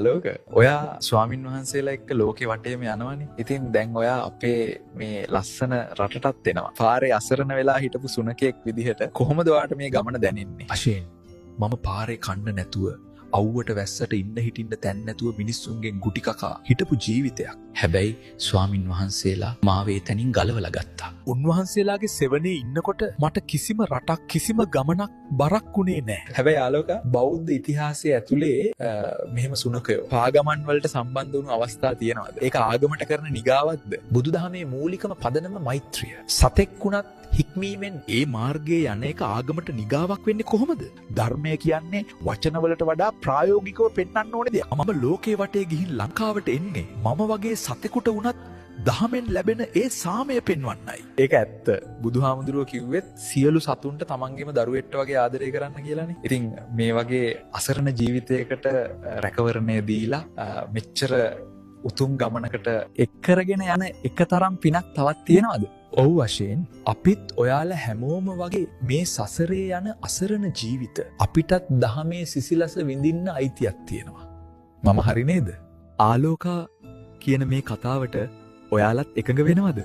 ලෝක ඔයා ස්වාමින් වහන්සේලා එක්ක ලෝකෙ වටේම යනවනේ. ඉතින් දැන් ඔයා අපේ මේ ලස්සන රටටත් එනවා. පාරේ අසරණ වෙලා හිටපු සුනකෙක් විදිහට කොහොමද ඔයාට මේ ගමන දැනෙන්නේ? අශේන් මම පාරේ කන්න නැතුව අවුවට වැස්සට ඉන්න හිටින්න තැන් නැතුව මිනිස්සුන්ගෙන් ගුටි කකා හිටපු ජීවිතයක්. හැබැයි ස්වාමින් වහන්සේලා මාව ඒ තැනින් ගලවලා ගත්තා. උන්වහන්සේලාගේ සෙවණේ ඉන්නකොට මට කිසිම රටක් කිසිම ගමනක් බරක් වුණේ නැහැ. හැබැයි ආලෝක බෞද්ධ ඉතිහාසයේ ඇතුලේ මෙහෙම සුනකයෝ පාගමන් වලට සම්බන්ධ වුණු අවස්ථා තියෙනවාද? ඒක ආගමට කරන නිගාවක්ද? බුදුදහමේ මූලිකම පදනම මෛත්‍රිය. සතෙක් වුණත් හික්මීමෙන් ඒ මාර්ගයේ යන එක ආගමට නිගාවක් වෙන්නේ කොහොමද? ධර්මය කියන්නේ වචනවලට වඩා ප්‍රායෝගිකව පෙන්වන්න ඕනේ දෙයක්. මම ලෝකේ වටේ ගිහින් ලංකාවට එන්නේ මම වගේ සතෙකුට වුණත් දහමෙන් ලැබෙන ඒ සාමය පෙන්වන්නයි. ඒක ඇත්ත. බුදුහාමුදුරුවෝ කිව්වෙත් සියලු සතුන්ට තමන්ගේම දරුවෙක්ට වගේ ආදරය කරන්න කියලානේ. ඉතින් මේ වගේ අසරණ ජීවිතයකට රැකවරණය දීලා මෙච්චර උතුම් ගමනකට එක් කරගෙන යන එක තරම් පිනක් තවත් තියෙනවද? ඔව් වශයෙන් අපිත් ඔයාලා හැමෝම වගේ මේ සසරේ යන අසරණ ජීවිත අපිටත් දහමේ සිසිලස විඳින්න අයිතියක් තියෙනවා. මම හරි නේද? ආලෝකා කියන මේ කතාවට ඔයාලත් එකඟ වෙනවද?